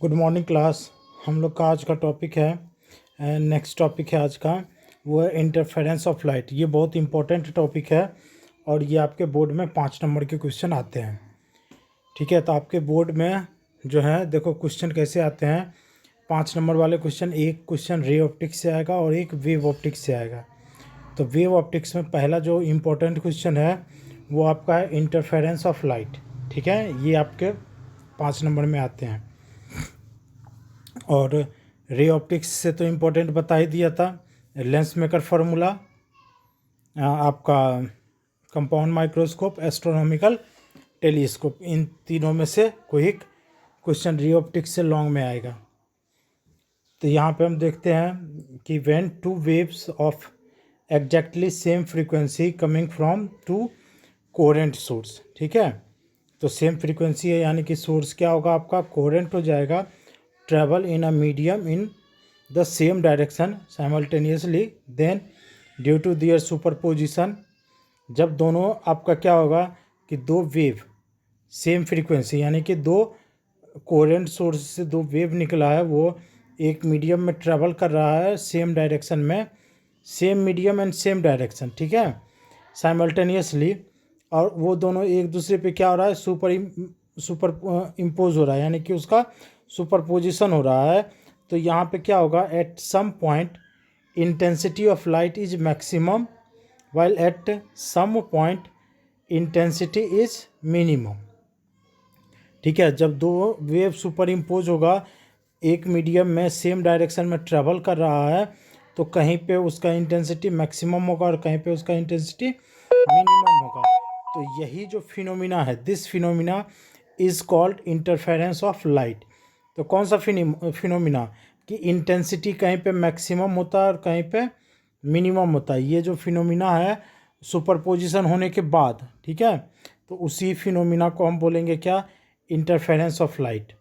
Good morning class. हम लोग का आज का टॉपिक है, नेक्स्ट टॉपिक है आज का, वो है इंटरफेरेंस ऑफ लाइट। ये बहुत इंपॉर्टेंट टॉपिक है और ये आपके बोर्ड में 5 नंबर के क्वेश्चन आते हैं। ठीक है, तो आपके बोर्ड में जो है देखो क्वेश्चन कैसे आते हैं। 5 नंबर वाले क्वेश्चन, एक क्वेश्चन रे ऑप्टिक्स से आएगा और एक वेव ऑप्टिक्स से आएगा। तो वेव ऑप्टिक्स में पहला जो इम्पोर्टेंट क्वेश्चन है वो आपका है इंटरफेरेंस ऑफ लाइट। ठीक है, ये आपके 5 नंबर में आते हैं। और रे ऑप्टिक्स से तो इम्पोर्टेंट बता ही दिया था, लेंस मेकर फार्मूला, आपका कंपाउंड माइक्रोस्कोप, एस्ट्रोनॉमिकल टेलीस्कोप, इन तीनों में से कोई एक क्वेश्चन रे ऑप्टिक्स से लॉन्ग में आएगा। तो यहाँ पे हम देखते हैं कि when two waves of exactly same frequency coming from to coherent source. ठीक है, तो सेम फ्रीक्वेंसी है यानी कि सोर्स क्या होगा आपका, कोहेरेंट हो जाएगा, travel in a medium in the same direction simultaneously, then due to their superposition, जब दोनों आपका क्या होगा कि दो वेव सेम फ्रीक्वेंसी यानी कि दो कोहेरेंट सोर्स से दो वेव निकला है, वो एक मीडियम में ट्रैवल कर रहा है सेम डायरेक्शन में, same medium and same direction. ठीक है, साइमल्टेनियसली, और वो दोनों एक दूसरे पे क्या हो रहा है, सुपर इम्पोज हो रहा है यानी कि उसका सुपरपोजिशन हो रहा है। तो यहाँ पे क्या होगा, at some point intensity of light is maximum while at some point intensity is minimum. ठीक है, जब दो वेव सुपर इम्पोज होगा, एक मीडियम में सेम डायरेक्शन में ट्रेवल कर रहा है, तो कहीं पे उसका इंटेंसिटी मैक्सिमम होगा और कहीं पे उसका इंटेंसिटी मिनिमम होगा। तो यही जो फिनोमिना है, this phenomena is called interference of light. तो कौन सा फिनोमिना कि इंटेंसिटी कहीं पे मैक्सिमम होता है और कहीं पे मिनिमम होता है, ये जो फिनोमिना है सुपरपोजिशन होने के बाद। ठीक है, तो उसी फिनोमिना को हम बोलेंगे क्या, इंटरफेरेंस ऑफ लाइट।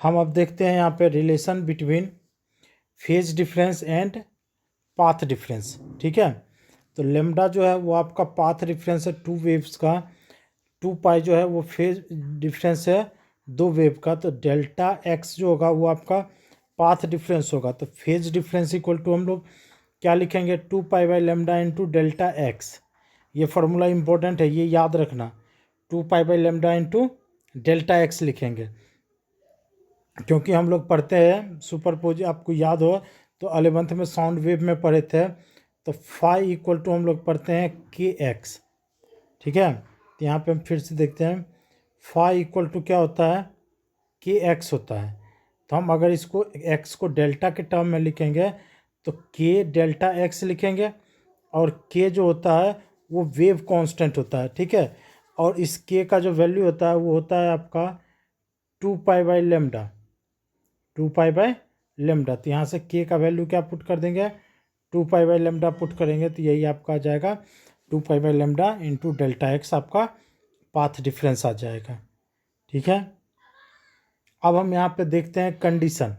हम अब देखते हैं यहाँ पे relation between phase difference and path difference. ठीक है, तो लेमडा जो है वो आपका पाथ डिफरेंस है टू वेव्स का, 2 पाई जो है वो फेज डिफरेंस है दो वेव का, तो डेल्टा एक्स जो होगा वो आपका पाथ डिफरेंस होगा। तो फेज डिफरेंस इक्वल टू हम लोग क्या लिखेंगे, 2 पाई/λ इंटू डेल्टा एक्स। ये फार्मूला इंपॉर्टेंट है, ये याद रखना, 2 पाई/λ इंटू डेल्टा एक्स लिखेंगे, क्योंकि हम लोग पढ़ते हैं सुपरपोज, आपको याद हो तो 11th में साउंड वेव में पढ़े थे, तो फाई इक्वल टू हम लोग पढ़ते हैं के एक्स। ठीक है, तो यहाँ पे हम फिर से देखते हैं, फाई इक्वल टू क्या होता है, के एक्स होता है। तो हम अगर इसको एक्स को डेल्टा के टर्म में लिखेंगे तो के डेल्टा एक्स लिखेंगे, और के जो होता है वो वेव कांस्टेंट होता है। ठीक है, और इस के का जो वैल्यू होता है वो होता है आपका 2 पाई/λ, 2 पाई/λ। तो यहाँ से के का वैल्यू क्या पुट कर देंगे, 2 पाई/λ पुट करेंगे, तो यही आपका आ जाएगा 2 पाई/λ इंटू डेल्टा एक्स, आपका पाथ डिफरेंस आ जाएगा। ठीक है, अब हम यहाँ पे देखते हैं कंडीशन।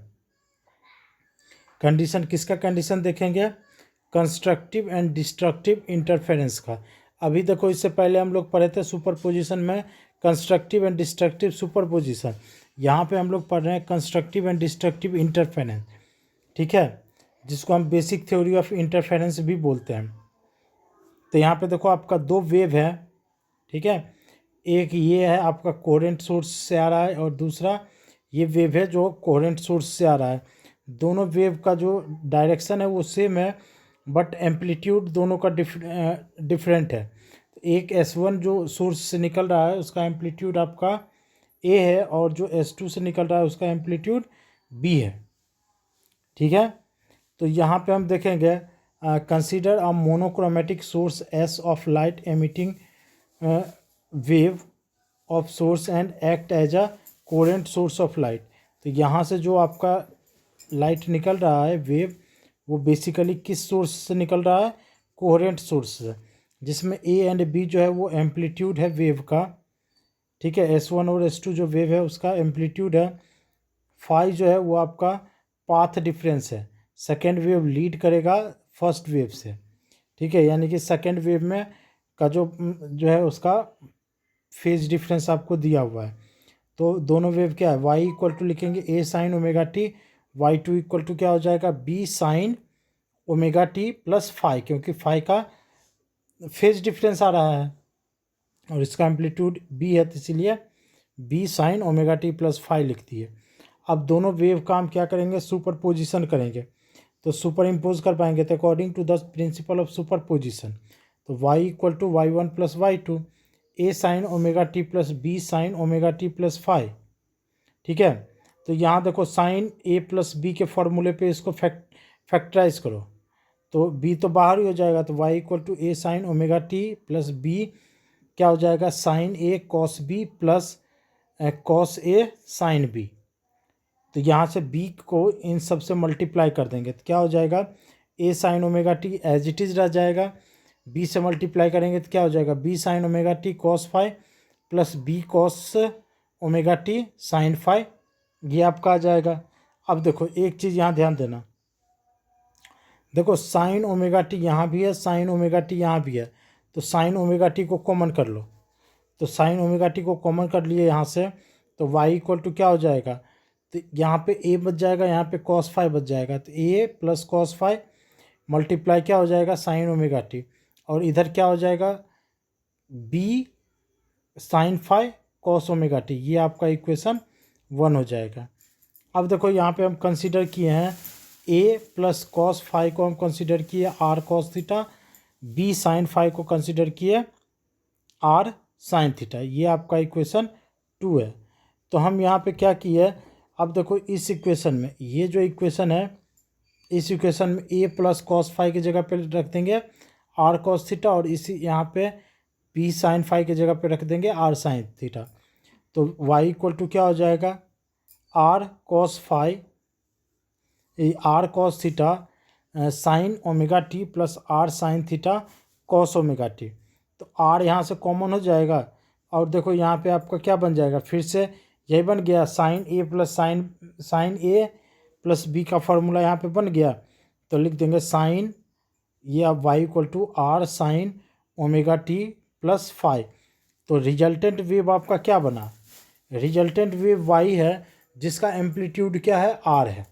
कंडीशन किसका कंडीशन देखेंगे, कंस्ट्रक्टिव एंड डिस्ट्रक्टिव इंटरफेरेंस का। अभी देखो, इससे पहले हम लोग पढ़े थे सुपरपोजिशन में कंस्ट्रक्टिव एंड डिस्ट्रक्टिव सुपरपोजिशन, यहाँ पे हम लोग पढ़ रहे हैं कंस्ट्रक्टिव एंड डिस्ट्रक्टिव इंटरफेरेंस। ठीक है, जिसको हम बेसिक थ्योरी ऑफ इंटरफेरेंस भी बोलते हैं। तो यहाँ पे देखो आपका दो वेव है। ठीक है, एक ये है आपका कोहेरेंट सोर्स से आ रहा है और दूसरा ये वेव है जो कोहेरेंट सोर्स से आ रहा है। दोनों वेव का जो डायरेक्शन है वो सेम है, बट एम्पलीट्यूड दोनों का डिफरेंट है। एक S1 जो सोर्स से निकल रहा है उसका एम्पलीट्यूड आपका A है, और जो S2 से निकल रहा है उसका एम्पलीट्यूड B है। ठीक है, तो यहाँ पे हम देखेंगे, consider a monochromatic source S of light emitting wave of source and act as a coherent source of light. तो यहाँ से जो आपका लाइट निकल रहा है वेव, वो बेसिकली किस सोर्स से निकल रहा है, कोहेरेंट सोर्स से, जिसमें ए एंड बी जो है वो एम्पलीट्यूड है वेव का। ठीक है, S1 और S2 जो वेव है उसका एम्पलीट्यूड है। फाई जो है वो आपका पाथ डिफरेंस है, सेकेंड वेव लीड करेगा फर्स्ट वेव से। ठीक है, यानी कि सेकेंड वेव में का जो है उसका फेज डिफरेंस आपको दिया हुआ है। तो दोनों वेव क्या है, y इक्वल टू लिखेंगे a sine omega T, y2 equal to क्या हो जाएगा b sine omega T plus phi, क्योंकि फाई का फेज डिफरेंस आ रहा है और इसका एम्पलीट्यूड b है, तो इसीलिए b sine omega T plus phi लिख दिए। अब दोनों वेव का हम क्या करेंगे, सुपरपोजिशन करेंगे। तो सुपर इम्पोज कर पाएंगे, तो according to the principle of superposition, तो y equal to y1 plus y2 a sine omega T plus b sine omega T plus phi. ठीक है, तो यहाँ देखो साइन a प्लस बी के फॉर्मूले पे इसको फैक्टराइज करो, तो b तो बाहर ही हो जाएगा, तो y equal to a sine omega T plus b क्या हो जाएगा, sine a cos b plus cos a sine b। तो यहाँ से b को इन सब से मल्टीप्लाई कर देंगे, तो क्या हो जाएगा, a sine omega T as it is रह जाएगा, b से मल्टीप्लाई करेंगे तो क्या हो जाएगा, b sine omega T cos phi plus b cos omega T sine phi, ये आपका आ जाएगा। अब देखो एक चीज़ यहाँ ध्यान देना, देखो साइन ओमेगा टी यहाँ भी है, साइन ओमेगा टी यहाँ भी है, तो साइन ओमेगा टी को कॉमन कर लो, तो साइन ओमेगा टी को कॉमन कर लिए यहाँ से, तो y इक्वल टू क्या हो जाएगा, तो यहाँ पे a बच जाएगा, यहाँ पे कॉस फाई बच जाएगा, तो a plus cos phi multiply क्या हो जाएगा, साइन ओमेगा टी, और इधर क्या हो जाएगा, b sine phi cos omega T, ये आपका इक्वेशन 1 हो जाएगा। अब देखो यहाँ पे हम कंसीडर किए हैं a प्लस कॉस फाई को हम कंसीडर किए r cos theta, b sine phi को कंसीडर किए r साइन थीटा, ये आपका इक्वेशन 2 है। तो हम यहाँ पे क्या किए, अब देखो इस इक्वेशन में, ये जो इक्वेशन है, इस इक्वेशन में a प्लस कॉस फाई की जगह पे रख देंगे r कॉस थीटा, और इसी यहाँ पे b साइन फाई की जगह पे रख देंगे r साइन थीटा, तो y इक्वल टू क्या हो जाएगा, r cos phi r cos theta sine omega T plus r sine theta cos omega T, तो r यहाँ से कॉमन हो जाएगा, और देखो यहाँ पे आपका क्या बन जाएगा, फिर से यही बन गया, साइन ए प्लस साइन ए प्लस बी का फॉर्मूला यहाँ पे बन गया, तो लिख देंगे साइन, ये अब y equal to r sine omega T plus phi. तो रिजल्टेंट वेव आपका क्या बना, रिजल्टेंट वेव y है जिसका एम्पलीट्यूड क्या है, r है।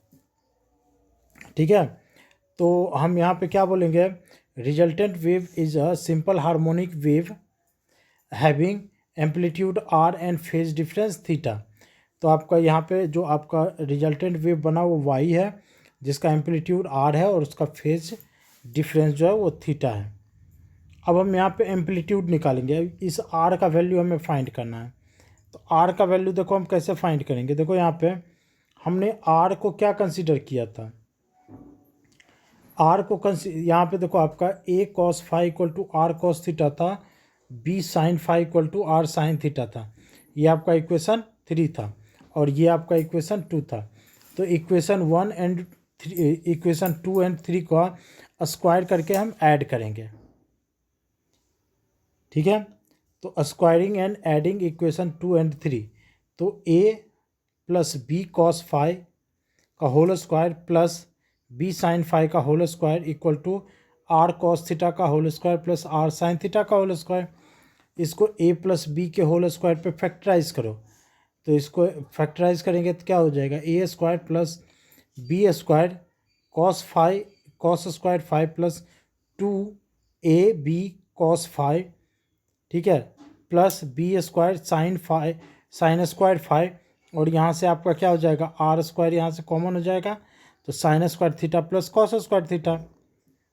ठीक है, तो हम यहाँ पे क्या बोलेंगे, resultant wave is a simple harmonic wave having amplitude r and phase difference theta. तो आपका यहाँ पे जो आपका रिजल्टेंट वेव बना वो y है जिसका एम्पलीट्यूड r है और उसका फेज डिफरेंस जो है वो थीटा है। अब हम यहाँ पे एम्पलीट्यूड निकालेंगे, इस r का वैल्यू हमें फाइंड करना है। तो r का वैल्यू देखो हम कैसे फाइंड करेंगे, देखो यहाँ पे हमने r को क्या कंसीडर किया था, r को यहाँ पे देखो आपका a cos phi equal to r cos theta था, b sine phi equal to r sine theta था, ये आपका इक्वेशन 3 था और ये आपका इक्वेशन 2 था। तो इक्वेशन 1 एंड इक्वेशन 2 एंड 3 का स्क्वायर करके हम ऐड करेंगे। ठीक है, तो squaring and adding equation 2 and 3, तो a plus b cos phi का whole square plus b sine phi का whole square equal to r cos theta का whole square plus r sine theta का होल स्क्वायर। इसको a plus b के whole square पे factorise करो, तो इसको फैक्टराइज करेंगे तो क्या हो जाएगा, a square plus B square cos square five plus 2ab cos five, ठीक है, plus B square sine square five, और यहाँ से आपका क्या हो जाएगा, आर स्क्वायर यहाँ से कॉमन हो जाएगा, तो sine square theta plus cos square theta,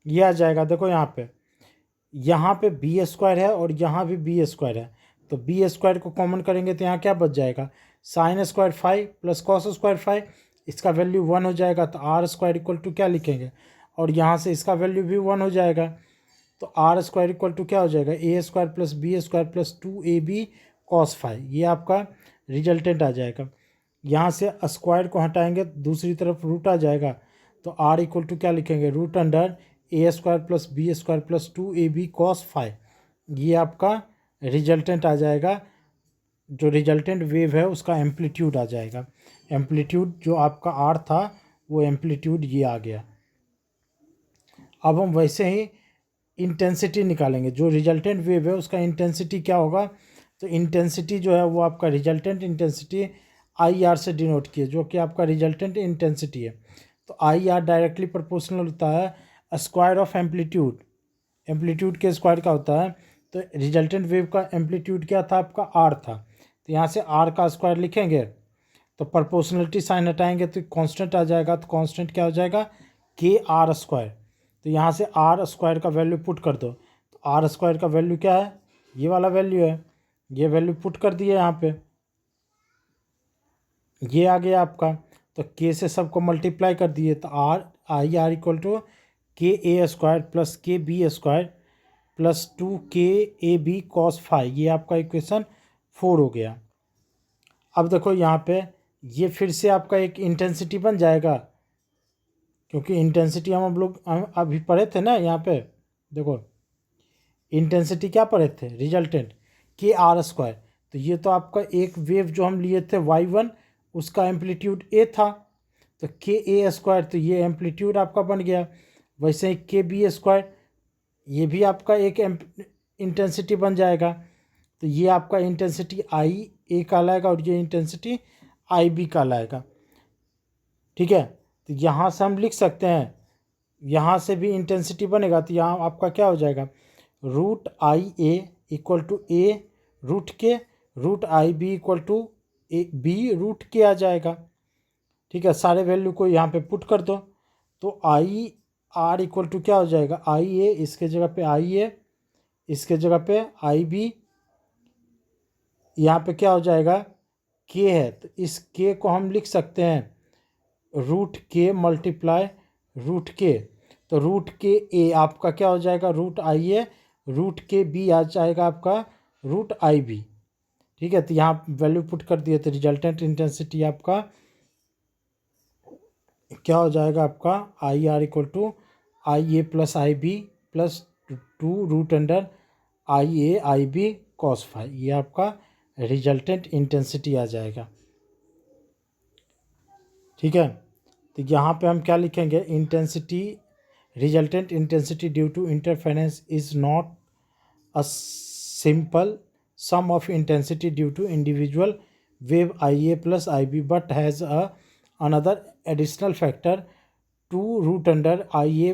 ये आ जाएगा। देखो यहाँ पे बी स्क्वायर है और यहाँ भी बी स्क्वायर है, तो बी स्क्वायर को कॉमन करेंगे तो यहाँ क्या बच जाएगा, sign square five plus cos square five, इसका वैल्यू 1 हो जाएगा, तो आर स्क्वायर इक्वल टू क्या लिखेंगे, और यहाँ से इसका वैल्यू भी 1 हो जाएगा, तो आर स्क्वायर इक्वल टू क्या हो जाएगा, a square plus B square plus 2ab cos phi, ये आपका रिजल्टेंट आ जाएगा। यहाँ से स्क्वायर को हटाएंगे दूसरी तरफ रूट आ जाएगा, तो आर इक्वल टू क्या लिखेंगे, root under a square plus B square plus 2ab cos phi, ये आपका रिजल्टेंट आ जाएगा। जो रिजल्टेंट वेव है उसका एम्पलीट्यूड आ जाएगा, एम्पलीट्यूड जो आपका आर था वो एम्पलीट्यूड ये आ गया। अब हम वैसे ही इंटेंसिटी निकालेंगे, जो रिजल्टेंट वेव है उसका इंटेंसिटी क्या होगा, तो इंटेंसिटी जो है वो आपका रिजल्टेंट इंटेंसिटी आई आर से डिनोट किए, जो कि आपका रिजल्टेंट इंटेंसिटी है। तो आई आर डायरेक्टली प्रोपोर्शनल होता है स्क्वायर ऑफ एम्पलीट्यूड, एम्पलीट्यूड के स्क्वायर का होता है। तो रिजल्टेंट वेव का एम्पलीट्यूड क्या था आपका, आर था। तो यहाँ से आर का स्क्वायर लिखेंगे तो प्रोपोर्शनलिटी साइन हटाएंगे तो कांस्टेंट आ जाएगा। तो कांस्टेंट क्या हो जाएगा, के आर स्क्वायर। तो यहाँ से आर स्क्वायर का वैल्यू पुट कर दो। तो आर स्क्वायर का वैल्यू क्या है, ये वाला वैल्यू है, ये वैल्यू पुट कर दिए यहाँ पे, ये आ गया आपका। तो के से सबको मल्टीप्लाई कर दिए तो R I R equal to K A square plus K B square plus 2 KAB cos phi, ये आपका इक्वेशन 4 हो गया। अब देखो यहाँ पे ये फिर से आपका एक इंटेंसिटी बन जाएगा, क्योंकि इंटेंसिटी हम लोग अभी पढ़े थे ना। यहाँ पे देखो इंटेंसिटी क्या पढ़े थे, रिजल्टेंट के आर स्क्वायर। तो ये तो आपका एक वेव जो हम लिए थे y1, उसका एम्पलीट्यूड a था, तो के ए स्क्वायर, तो ये एम्पलीट्यूड आपका बन गया। वैसे ही के बी स्क्वायर, ये भी आपका एक इंटेंसिटी बन जाएगा। तो ये आपका इंटेंसिटी आई ए कहलाएगा और ये इंटेंसिटी आई बी कहलाएगा। ठीक है, तो यहाँ से हम लिख सकते हैं, यहाँ से भी इंटेंसिटी बनेगा। तो यहाँ आपका क्या हो जाएगा, root i a equal to a root के, root i b equal to a b root के आ जाएगा। ठीक है, सारे वैल्यू को यहाँ पे पुट कर दो। तो आई आर इक्वल टू क्या हो जाएगा, आई ए, इसके जगह पे आई ए, इसके जगह पे आई बी, यहाँ पे क्या हो जाएगा, के है। तो इस के को हम लिख सकते हैं रूट के मल्टीप्लाई रूट के। तो रूट के ए आपका क्या हो जाएगा, रूट आई ए, रूट के बी आ जाएगा आपका रूट आई बी। ठीक है, तो यहाँ वैल्यू पुट कर दिए तो रिजल्टेंट इंटेंसिटी आपका क्या हो जाएगा, आपका I R equal to I A plus I B plus 2 I A I B cos phi, ये आपका रिजल्टेंट इंटेंसिटी आ जाएगा। ठीक है, तो यहाँ पे हम क्या लिखेंगे, intensity resultant intensity due to interference is not a simple sum of intensity due to individual wave IA plus IB but has another additional factor 2 root under IA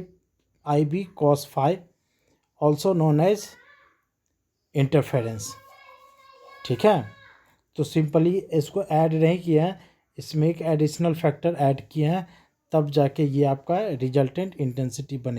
IB cos phi also known as interference। ठीक है, तो simply इसको add नहीं किया है, इसमें एक additional factor add किए हैं, तब जाके ये आपका रिजल्टेंट इंटेंसिटी बने।